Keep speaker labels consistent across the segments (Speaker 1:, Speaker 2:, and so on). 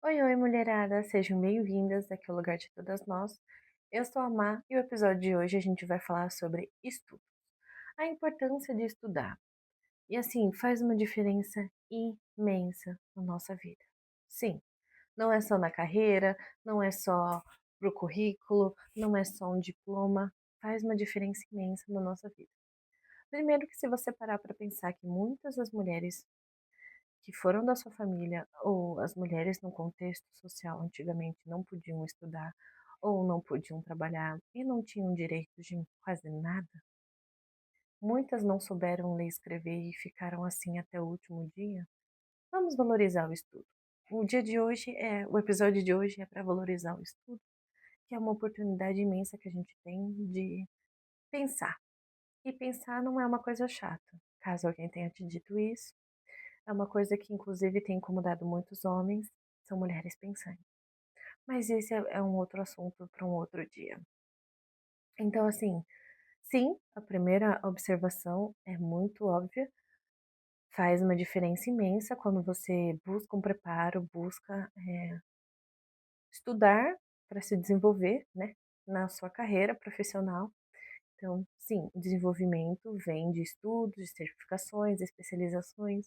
Speaker 1: Oi, oi, mulherada, sejam bem-vindas aqui ao lugar de todas nós. Eu sou a Má e o episódio de hoje a gente vai falar sobre estudo, a importância de estudar. E assim, faz uma diferença imensa na nossa vida. Sim, não é só na carreira, não é só pro currículo, não é só um diploma, faz uma diferença imensa na nossa vida. Primeiro que se você parar para pensar que muitas das mulheres que foram da sua família ou as mulheres no contexto social antigamente não podiam estudar ou não podiam trabalhar e não tinham direito de quase nada, muitas não souberam ler e escrever e ficaram assim até o último dia. Vamos valorizar o estudo. O episódio de hoje é para valorizar o estudo, que é uma oportunidade imensa que a gente tem de pensar. E pensar não é uma coisa chata. Caso alguém tenha te dito isso, é uma coisa que inclusive tem incomodado muitos homens, são mulheres pensantes. Mas esse é um outro assunto para um outro dia. Então, assim, sim, a primeira observação é muito óbvia, faz uma diferença imensa quando você busca um preparo, busca estudar para se desenvolver, né, na sua carreira profissional. Então, sim, o desenvolvimento vem de estudos, de certificações, especializações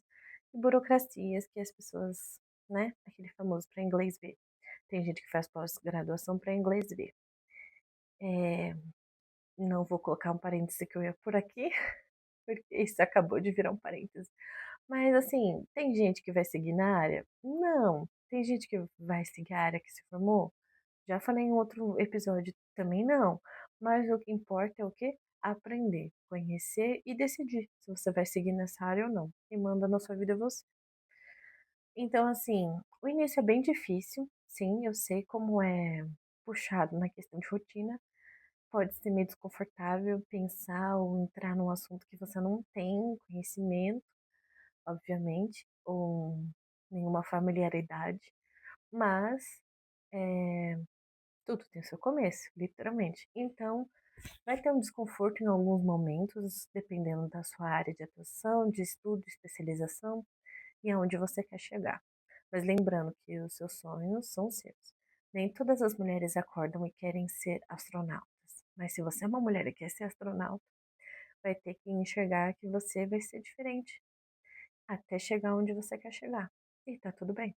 Speaker 1: e burocracias que as pessoas, né, aquele famoso para inglês ver. Tem gente que faz pós-graduação para inglês ver. É, não vou colocar um parêntese que eu ia por aqui, porque isso acabou de virar um parêntese. Mas assim, tem gente que vai seguir na área? Não. Tem gente que vai seguir a área que se formou? Já falei em outro episódio também não. Mas o que importa é o quê? Aprender, conhecer e decidir se você vai seguir nessa área ou não. Quem manda na sua vida é você. Então, assim, o início é bem difícil. Sim, eu sei como é puxado na questão de rotina. Pode ser meio desconfortável pensar ou entrar num assunto que você não tem conhecimento, obviamente, ou nenhuma familiaridade, mas é, tudo tem seu começo, literalmente. Então, vai ter um desconforto em alguns momentos, dependendo da sua área de atuação, de estudo, especialização e aonde você quer chegar. Mas lembrando que os seus sonhos são seus. Nem todas as mulheres acordam e querem ser astronautas. Mas se você é uma mulher e quer ser astronauta, vai ter que enxergar que você vai ser diferente até chegar onde você quer chegar. E tá tudo bem.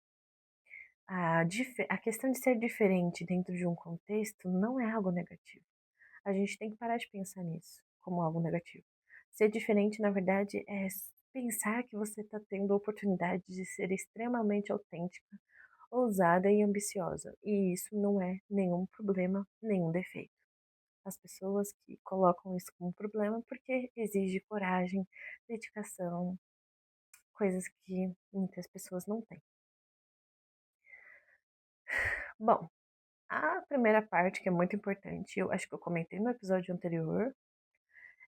Speaker 1: A questão de ser diferente dentro de um contexto não é algo negativo. A gente tem que parar de pensar nisso como algo negativo. Ser diferente, na verdade, é pensar que você está tendo a oportunidade de ser extremamente autêntica, ousada e ambiciosa. E isso não é nenhum problema, nenhum defeito. As pessoas que colocam isso como problema porque exige coragem, dedicação, coisas que muitas pessoas não têm. Bom, a primeira parte que é muito importante, eu acho que eu comentei no episódio anterior,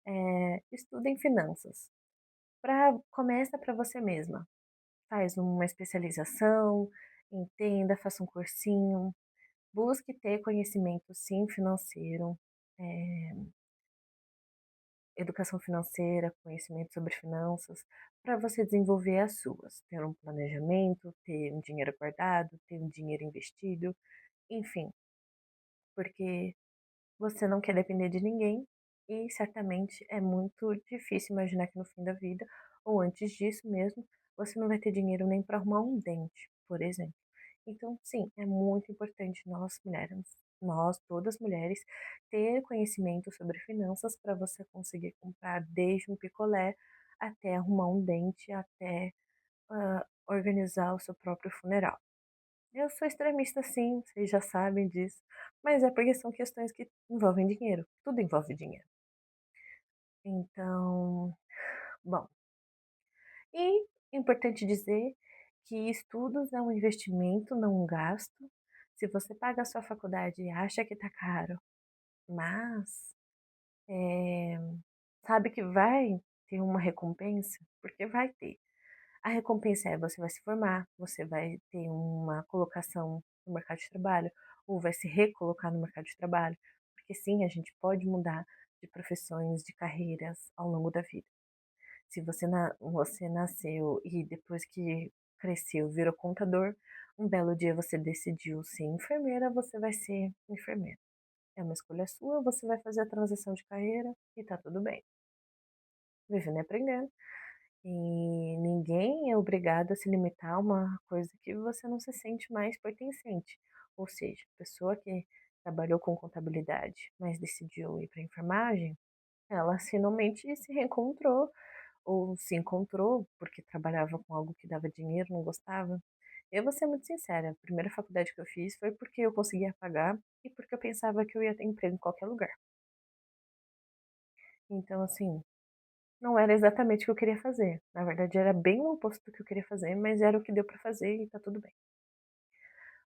Speaker 1: é estudem finanças. Começa para você mesma. Faz uma especialização, entenda, faça um cursinho, busque ter conhecimento sim financeiro, é, educação financeira, conhecimento sobre finanças, para você desenvolver as suas, ter um planejamento, ter um dinheiro guardado, ter um dinheiro investido, enfim, porque você não quer depender de ninguém e certamente é muito difícil imaginar que no fim da vida, ou antes disso mesmo, você não vai ter dinheiro nem para arrumar um dente, por exemplo. Então, sim, é muito importante nós mulheres, nós, todas mulheres, ter conhecimento sobre finanças para você conseguir comprar desde um picolé até arrumar um dente, até organizar o seu próprio funeral. Eu sou extremista, sim, vocês já sabem disso, mas é porque são questões que envolvem dinheiro. Tudo envolve dinheiro. Então, bom. E é importante dizer que estudos é um investimento, não um gasto. Se você paga a sua faculdade e acha que tá caro, mas é, sabe que vai ter uma recompensa, porque vai ter. A recompensa é você vai se formar, você vai ter uma colocação no mercado de trabalho, ou vai se recolocar no mercado de trabalho, porque sim, a gente pode mudar de profissões, de carreiras ao longo da vida. Se você nasceu e depois que cresceu virou contador, Um belo dia você decidiu ser enfermeira, você vai ser enfermeira. É uma escolha sua, você vai fazer a transição de carreira e tá tudo bem. Vivendo e aprendendo. E ninguém é obrigado a se limitar a uma coisa que você não se sente mais pertencente. Ou seja, a pessoa que trabalhou com contabilidade, mas decidiu ir para enfermagem, ela finalmente se reencontrou ou se encontrou porque trabalhava com algo que dava dinheiro, não gostava. Eu vou ser muito sincera, a primeira faculdade que eu fiz foi porque eu conseguia pagar e porque eu pensava que eu ia ter emprego em qualquer lugar. Então, assim, não era exatamente o que eu queria fazer. Na verdade, era bem o oposto do que eu queria fazer, mas era o que deu pra fazer e tá tudo bem.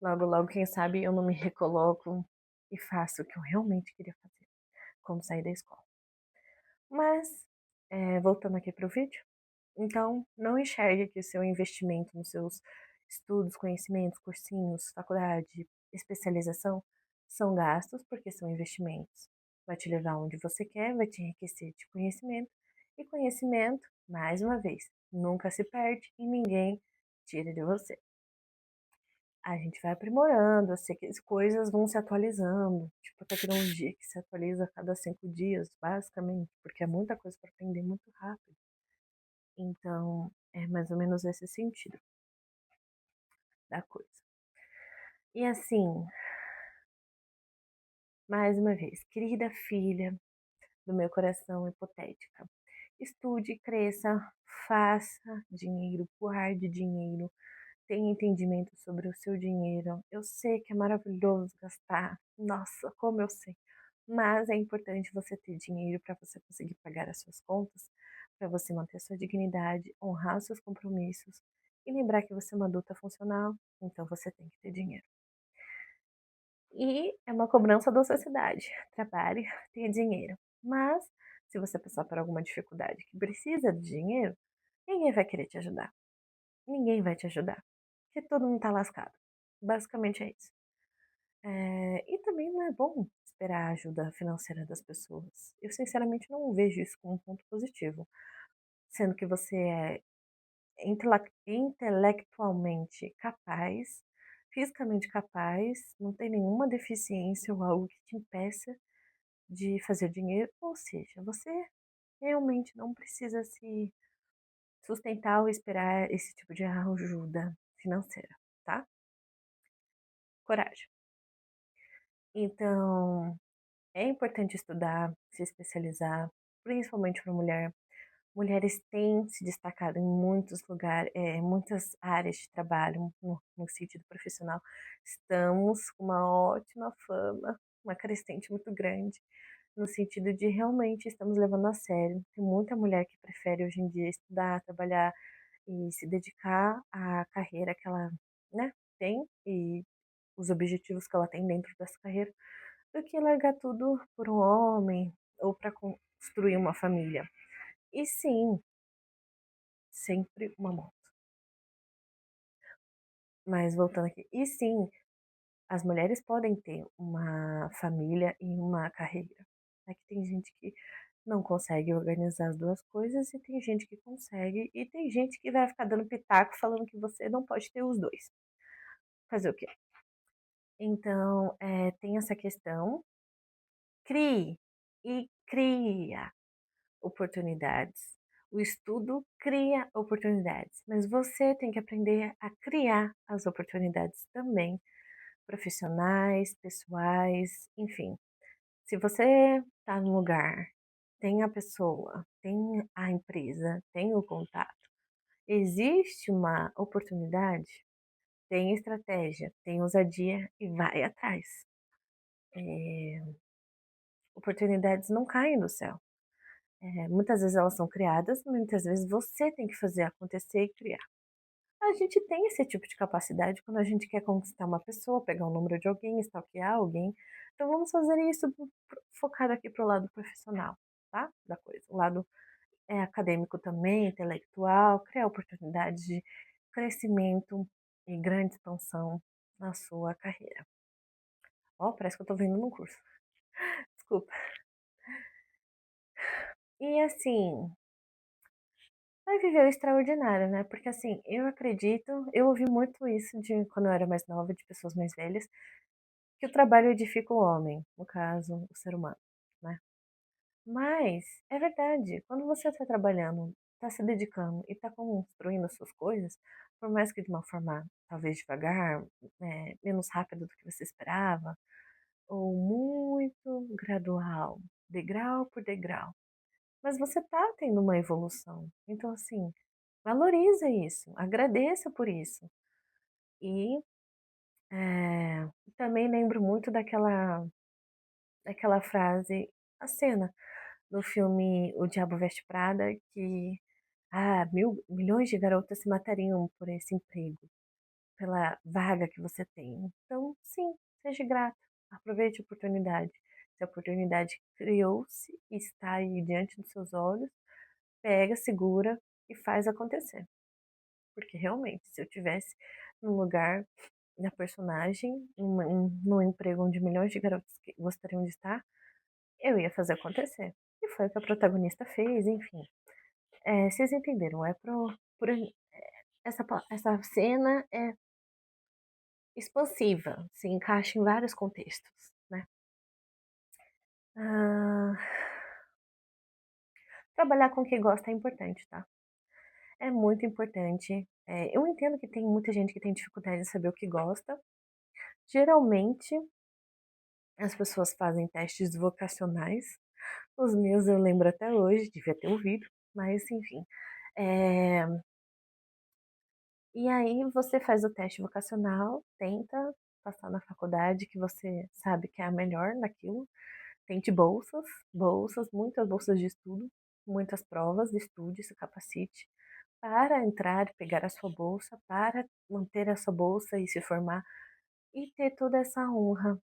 Speaker 1: Logo, logo, quem sabe eu não me recoloco e faço o que eu realmente queria fazer quando sair da escola. Mas, voltando aqui pro vídeo, então não enxergue que o seu investimento nos seus estudos, conhecimentos, cursinhos, faculdade, especialização são gastos porque são investimentos. Vai te levar onde você quer, vai te enriquecer de conhecimento e conhecimento, mais uma vez, nunca se perde e ninguém tira de você. A gente vai aprimorando, as coisas vão se atualizando, tipo a tecnologia que se atualiza a cada 5 dias, basicamente, porque é muita coisa para aprender muito rápido. Então, é mais ou menos esse sentido da coisa. E assim, mais uma vez, querida filha do meu coração hipotética, estude, cresça, faça dinheiro, guarde dinheiro, tenha entendimento sobre o seu dinheiro. Eu sei que é maravilhoso gastar, nossa, como eu sei. Mas é importante você ter dinheiro para você conseguir pagar as suas contas, para você manter a sua dignidade, honrar os seus compromissos e lembrar que você é uma adulta funcional, então você tem que ter dinheiro. E é uma cobrança da sociedade. Trabalhe, tenha dinheiro. Mas, se você passar por alguma dificuldade que precisa de dinheiro, ninguém vai querer te ajudar. Ninguém vai te ajudar. Porque todo mundo tá lascado. Basicamente é isso. E também não é bom esperar a ajuda financeira das pessoas. Eu, sinceramente, não vejo isso como um ponto positivo. Sendo que você é intelectualmente capaz, fisicamente capaz, não tem nenhuma deficiência ou algo que te impeça de fazer dinheiro, ou seja, você realmente não precisa se sustentar ou esperar esse tipo de ajuda financeira, tá? Coragem. Então, é importante estudar, se especializar, principalmente para mulher. Mulheres têm se destacado em muitos lugares, muitas áreas de trabalho no sentido profissional. Estamos com uma ótima fama, uma crescente muito grande, no sentido de realmente estamos levando a sério. Tem muita mulher que prefere hoje em dia estudar, trabalhar e se dedicar à carreira que ela, né, tem e os objetivos que ela tem dentro dessa carreira, do que largar tudo por um homem ou para construir uma família. E sim, sempre uma moto. Mas voltando aqui, e sim, as mulheres podem ter uma família e uma carreira. É que tem gente que não consegue organizar as duas coisas e tem gente que consegue e tem gente que vai ficar dando pitaco falando que você não pode ter os dois. Fazer o quê? Então, tem essa questão. Crie e cria oportunidades. O estudo cria oportunidades, mas você tem que aprender a criar as oportunidades também, profissionais, pessoais, enfim. Se você está no lugar, tem a pessoa, tem a empresa, tem o contato, existe uma oportunidade, tem estratégia, tem ousadia e vai atrás. Oportunidades não caem do céu. Muitas vezes elas são criadas, muitas vezes você tem que fazer acontecer e criar. A gente tem esse tipo de capacidade quando a gente quer conquistar uma pessoa, pegar o número de alguém, stalkear alguém. Então vamos fazer isso focado aqui pro lado profissional, tá? Da coisa. O lado acadêmico também, intelectual, criar oportunidades de crescimento e grande expansão na sua carreira. Ó, parece que eu tô vendo num curso. Desculpa. E assim, vai viver o extraordinário, né, porque, assim, eu acredito eu ouvi muito isso de quando eu era mais nova, de pessoas mais velhas, que o trabalho edifica o homem, no caso, o ser humano, né. Mas é verdade, quando você está trabalhando, está se dedicando e está construindo as suas coisas, por mais que de uma forma talvez devagar, menos rápida do que você esperava, ou muito gradual, degrau por degrau, mas você está tendo uma evolução. Então, assim, valoriza isso, agradeça por isso. E também lembro muito daquela frase, a cena do filme O Diabo Veste Prada, que milhões de garotas se matariam por esse emprego, pela vaga que você tem. Então, sim, seja grato, aproveite a oportunidade. Se a oportunidade criou-se e está aí diante dos seus olhos, pega, segura e faz acontecer. Porque realmente, se eu tivesse no lugar da personagem, num emprego onde milhões de garotos gostariam de estar, eu ia fazer acontecer. E foi o que a protagonista fez, enfim. Vocês entenderam, essa cena é expansiva, se encaixa em vários contextos, né. Ah, trabalhar com o que gosta é importante, tá. É muito importante. Eu entendo que tem muita gente que tem dificuldade em saber o que gosta. Geralmente, as pessoas fazem testes vocacionais. Os meus eu lembro até hoje, devia ter ouvido, mas enfim. Eh, e aí você faz o teste vocacional, tenta passar na faculdade que você sabe que é a melhor naquilo. Tente bolsas, bolsas, muitas bolsas de estudo, muitas provas, estude, se capacite para entrar e pegar a sua bolsa, para manter a sua bolsa e se formar e ter toda essa honra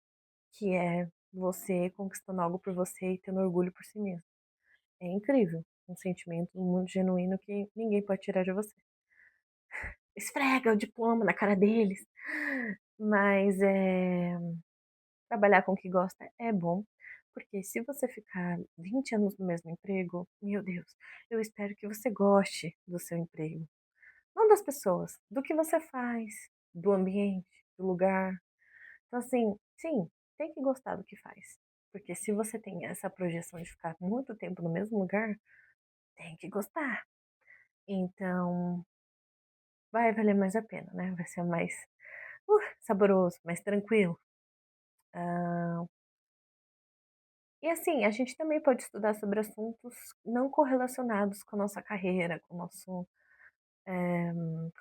Speaker 1: que é você conquistando algo por você e tendo orgulho por si mesmo. É incrível, um sentimento muito genuíno que ninguém pode tirar de você. Esfrega o diploma na cara deles, mas trabalhar com o que gosta é bom, porque se você ficar 20 anos no mesmo emprego, meu Deus, eu espero que você goste do seu emprego. Não das pessoas, do que você faz, do ambiente, do lugar. Então, assim, sim, tem que gostar do que faz. Porque se você tem essa projeção de ficar muito tempo no mesmo lugar, tem que gostar. Então, vai valer mais a pena, né? Vai ser mais saboroso, mais tranquilo. Ah, e assim, a gente também pode estudar sobre assuntos não correlacionados com a nossa carreira, com o nosso.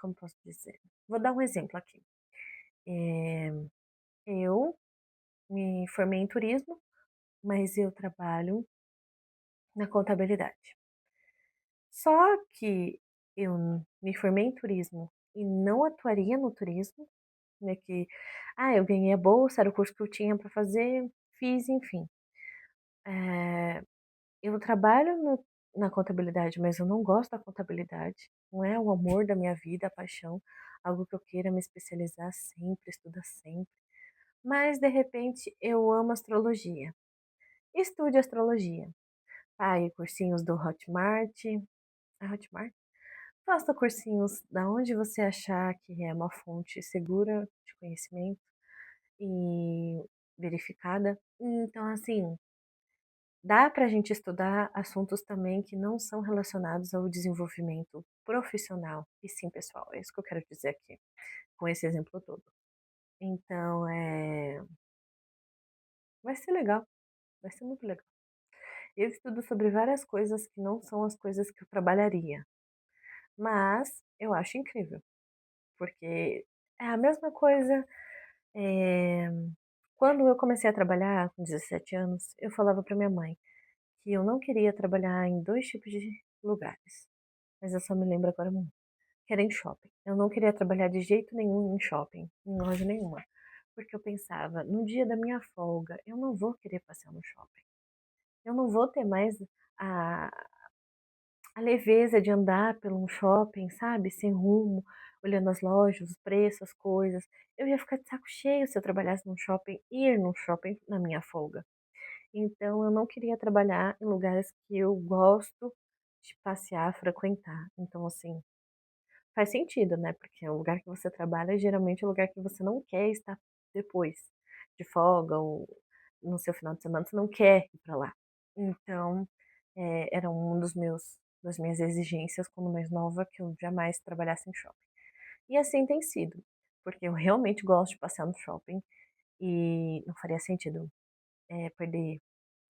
Speaker 1: Como posso dizer? Vou dar um exemplo aqui. Eh, eu me formei em turismo, mas eu trabalho na contabilidade. Só que eu me formei em turismo e não atuaria no turismo, né? Eu ganhei a bolsa, era o curso que eu tinha para fazer, fiz, enfim. Eh, Eu trabalho na contabilidade, mas eu não gosto da contabilidade. Não é o amor da minha vida, a paixão, algo que eu queira me especializar sempre, estudar sempre. Mas, de repente, eu amo astrologia. Estude astrologia. Pague cursinhos do Hotmart. É Hotmart? Faça cursinhos da onde você achar que é uma fonte segura de conhecimento e verificada. Então, assim, dá para a gente estudar assuntos também que não são relacionados ao desenvolvimento profissional e sim pessoal. É isso que eu quero dizer aqui, com esse exemplo todo. Então, vai ser legal, vai ser muito legal. Eu estudo sobre várias coisas que não são as coisas que eu trabalharia, mas eu acho incrível, porque é a mesma coisa. eh, Quando eu comecei a trabalhar com 17 anos, eu falava para minha mãe que eu não queria trabalhar em dois tipos de lugares, mas eu só me lembro agora um, que era em shopping. Eu não queria trabalhar de jeito nenhum em shopping, em loja nenhuma, porque eu pensava, no dia da minha folga, eu não vou querer passear no shopping. Eu não vou ter mais a, a leveza de andar pelo um shopping, sabe? Sem rumo, olhando as lojas, os preços, as coisas. Eu ia ficar de saco cheio se eu trabalhasse num shopping, ir num shopping na minha folga. Então eu não queria trabalhar em lugares que eu gosto de passear, frequentar. Então, assim, faz sentido, né, porque o lugar que você trabalha geralmente é o lugar que você não quer estar depois, de folga ou no seu final de semana, você não quer ir pra lá. Então, era um dos meus das minhas exigências quando mais nova, que eu jamais trabalhasse em shopping. E assim tem sido, porque eu realmente gosto de passear no shopping e não faria sentido, perder,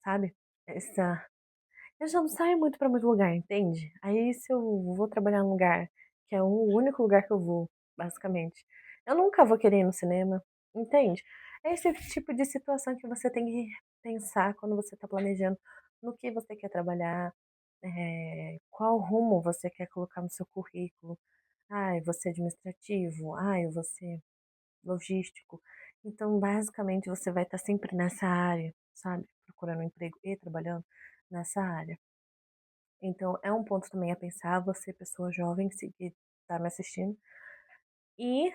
Speaker 1: sabe, essa eu já não saio muito pra muito lugar, entende? Aí se eu vou trabalhar num lugar que é o único lugar que eu vou, basicamente, eu nunca vou querer ir no cinema, entende? É esse tipo de situação que você tem que pensar quando você tá planejando no que você quer trabalhar, qual rumo você quer colocar no seu currículo. Ai, você administrativo, ai, você logístico. Então, basicamente, você vai estar sempre nessa área, sabe? Procurando um emprego e trabalhando nessa área. Então, é um ponto também a pensar, você, pessoa jovem que está me assistindo. E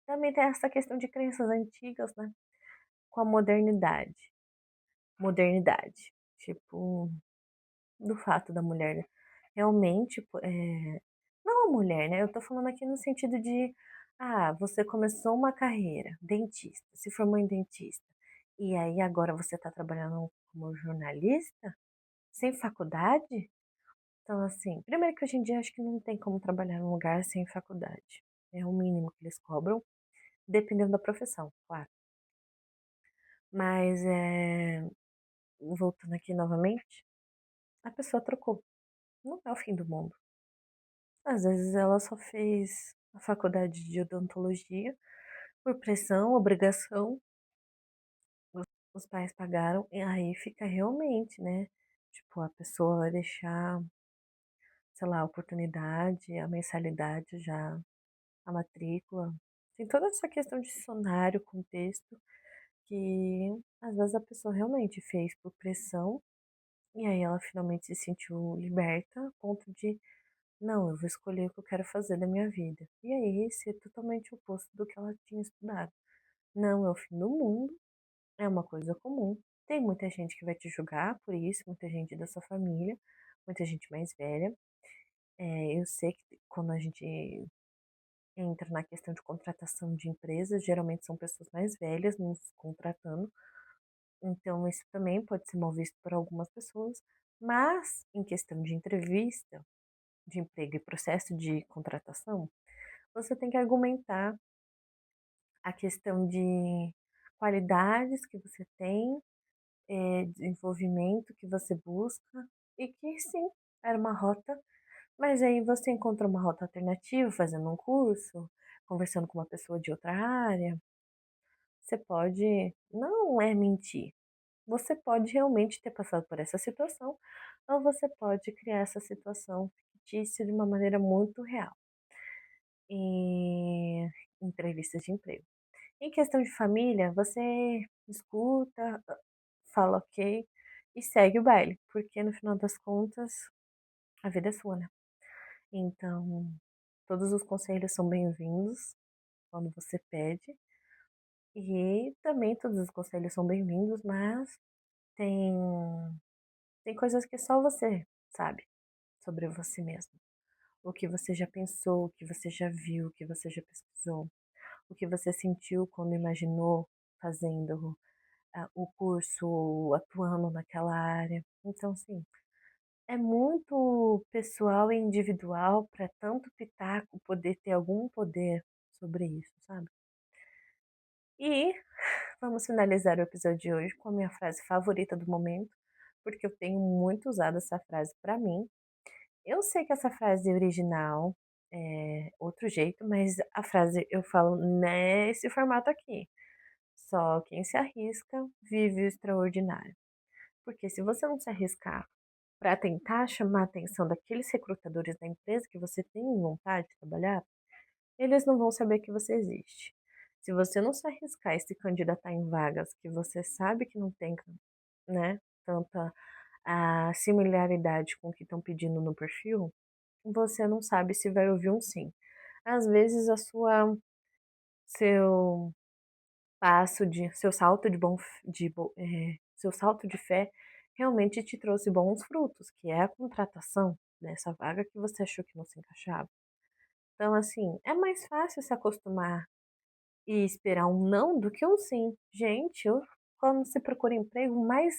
Speaker 1: também tem essa questão de crenças antigas, né? Com a modernidade. Modernidade. Tipo, do fato da mulher realmente. Não a mulher, né? Eu tô falando aqui no sentido de. Ah, você começou uma carreira, dentista, se formou em dentista. E aí agora você tá trabalhando como jornalista? Sem faculdade? Então, assim, primeiro que hoje em dia acho que não tem como trabalhar num lugar sem faculdade. É o mínimo que eles cobram, dependendo da profissão, claro. Mas, voltando aqui novamente, a pessoa trocou. Não é o fim do mundo. Às vezes ela só fez a faculdade de odontologia por pressão, obrigação, os pais pagaram, e aí fica realmente, né? Tipo, a pessoa vai deixar, sei lá, a oportunidade, a mensalidade já a matrícula. Tem toda essa questão de dicionário, contexto, que às vezes a pessoa realmente fez por pressão e aí ela finalmente se sentiu liberta a ponto de, não, eu vou escolher o que eu quero fazer da minha vida. E aí isso é totalmente oposto do que ela tinha estudado. Não é o fim do mundo, é uma coisa comum. Tem muita gente que vai te julgar por isso, muita gente da sua família, muita gente mais velha. Eu sei que quando a gente entra na questão de contratação de empresas, geralmente são pessoas mais velhas nos contratando, então isso também pode ser mal visto por algumas pessoas, mas em questão de entrevista, de emprego e processo de contratação, você tem que argumentar a questão de qualidades que você tem, desenvolvimento que você busca, e que sim, era uma rota. Mas aí você encontra uma rota alternativa, fazendo um curso, conversando com uma pessoa de outra área. Você pode, não é mentir. Você pode realmente ter passado por essa situação, ou você pode criar essa situação fictícia de uma maneira muito real. E entrevistas de emprego. Em questão de família, você escuta, fala ok e segue o baile, porque no final das contas, a vida é sua, né? Então, todos os conselhos são bem-vindos quando você pede. E também todos os conselhos são bem-vindos, mas tem, tem coisas que só você sabe sobre você mesmo. O que você já pensou, o que você já viu, o que você já pesquisou, o que você sentiu quando imaginou fazendo o curso, atuando naquela área. Então, assim, é muito pessoal e individual para tanto pitaco poder ter algum poder sobre isso, sabe? E vamos finalizar o episódio de hoje com a minha frase favorita do momento, porque eu tenho muito usado essa frase para mim. Eu sei que essa frase original é outro jeito, mas a frase eu falo nesse formato aqui. Só quem se arrisca vive o extraordinário. Porque se você não se arriscar para tentar chamar a atenção daqueles recrutadores da empresa que você tem vontade de trabalhar, eles não vão saber que você existe. Se você não se arriscar e se candidatar em vagas que você sabe que não tem, né, tanta a similaridade com o que estão pedindo no perfil, você não sabe se vai ouvir um sim. Às vezes seu seu salto de seu salto de fé realmente te trouxe bons frutos, que é a contratação dessa vaga que você achou que não se encaixava. Então, assim, é mais fácil se acostumar e esperar um não do que um sim. Gente, quando se procura emprego, mais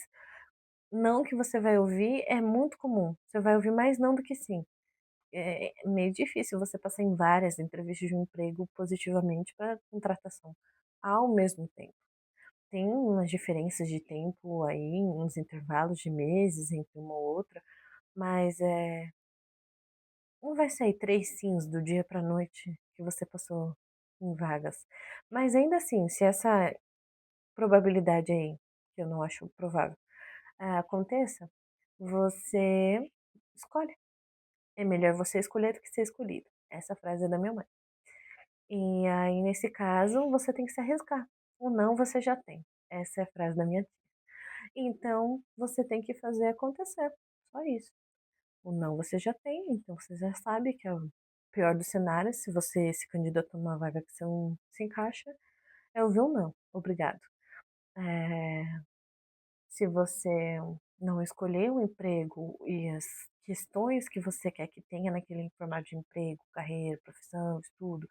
Speaker 1: não que você vai ouvir é muito comum. Você vai ouvir mais não do que sim. É meio difícil você passar em várias entrevistas de um emprego positivamente para contratação ao mesmo tempo. Tem umas diferenças de tempo aí, uns intervalos de meses entre uma ou outra, mas não vai sair 3 sims do dia para noite que você passou em vagas. Mas ainda assim, se essa probabilidade aí, que eu não acho provável, aconteça, você escolhe. É melhor você escolher do que ser escolhido. Essa frase é da minha mãe. E aí, nesse caso, você tem que se arriscar. O não você já tem. Essa é a frase da minha tia. Então, você tem que fazer acontecer. Só isso. O não você já tem, então você já sabe que é o pior dos cenários. Se você se candidata a uma vaga que você não se encaixa, é ouvir um não. Obrigado. É, se você não escolher o emprego e as questões que você quer que tenha naquele formato de emprego, carreira, profissão, estudo,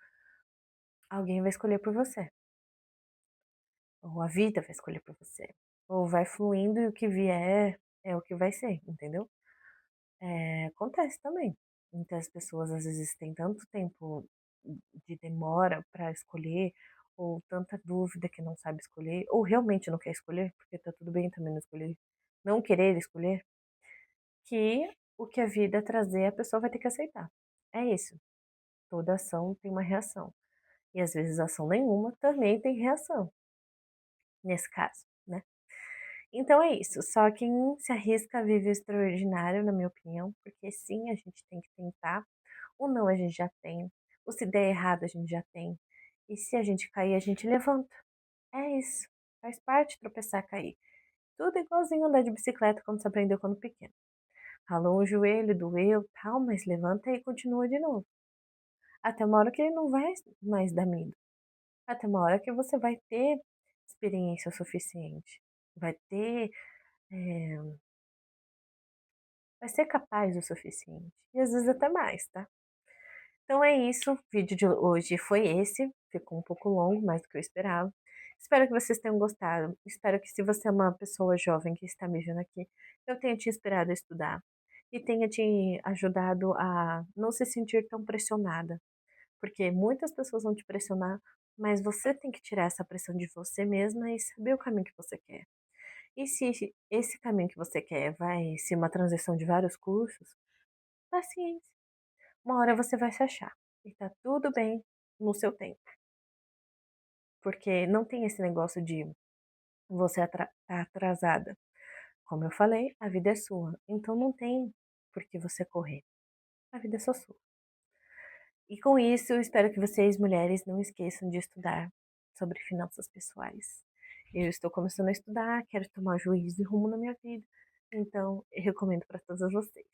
Speaker 1: alguém vai escolher por você. Ou a vida vai escolher por você. Ou vai fluindo e o que vier é o que vai ser, entendeu? Acontece também. Muitas pessoas às vezes têm tanto tempo de demora para escolher, ou tanta dúvida que não sabe escolher, ou realmente não quer escolher, porque tá tudo bem também não escolher, não querer escolher, que o que a vida trazer a pessoa vai ter que aceitar. É isso. Toda ação tem uma reação. E às vezes ação nenhuma também tem reação, nesse caso, né? Então é isso. Só quem se arrisca vive o extraordinário, na minha opinião, porque sim, a gente tem que tentar. O não a gente já tem. O se der errado a gente já tem. E se a gente cair, a gente levanta. É isso. Faz parte tropeçar, cair. Tudo igualzinho andar de bicicleta quando você aprendeu quando pequeno. Ralou o joelho, doeu, tal, mas levanta e continua de novo. Até uma hora que não vai mais dar medo. Até uma hora que você vai ter experiência o suficiente. Vai ter. é, vai ser capaz o suficiente. E às vezes até mais, tá? Então é isso. O vídeo de hoje foi esse. Ficou um pouco longo, mais do que eu esperava. Espero que vocês tenham gostado. Espero que, se você é uma pessoa jovem que está me vendo aqui, eu tenha te inspirado a estudar e tenha te ajudado a não se sentir tão pressionada. Porque muitas pessoas vão te pressionar, mas você tem que tirar essa pressão de você mesma e saber o caminho que você quer. E se esse caminho que você quer vai ser uma transição de vários cursos, paciência. Uma hora você vai se achar. E tá tudo bem no seu tempo. Porque não tem esse negócio de você tá atrasada. Como eu falei, a vida é sua. Então não tem por que você correr. A vida é só sua. E com isso, eu espero que vocês, mulheres, não esqueçam de estudar sobre finanças pessoais. Eu estou começando a estudar, quero tomar juízo e rumo na minha vida. Então, eu recomendo para todas vocês.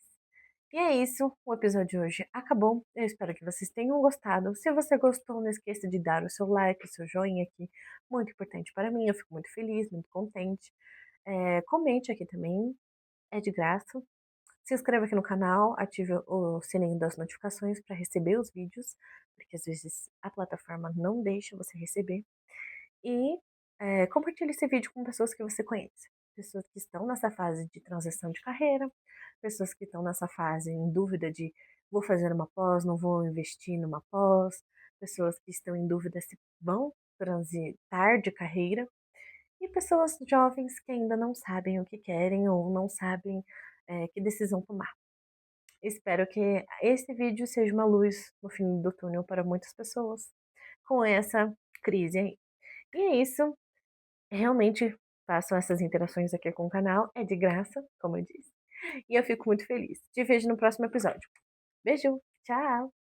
Speaker 1: E é isso, o episódio de hoje acabou. Eu espero que vocês tenham gostado. Se você gostou, não esqueça de dar o seu like, o seu joinha aqui, muito importante para mim. Eu fico muito feliz, muito contente. Comente aqui também, é de graça. Se inscreva aqui no canal, ative o sininho das notificações para receber os vídeos, porque às vezes a plataforma não deixa você receber. E compartilhe esse vídeo com pessoas que você conhece. Pessoas que estão nessa fase de transição de carreira, pessoas que estão nessa fase em dúvida de vou fazer uma pós, não vou investir numa pós, pessoas que estão em dúvida se vão transitar de carreira, e pessoas jovens que ainda não sabem o que querem ou não sabem que decisão tomar. Espero que esse vídeo seja uma luz no fim do túnel para muitas pessoas com essa crise aí. E é isso. Realmente façam essas interações aqui com o canal. É de graça, como eu disse. E eu fico muito feliz. Te vejo no próximo episódio. Beijo, tchau!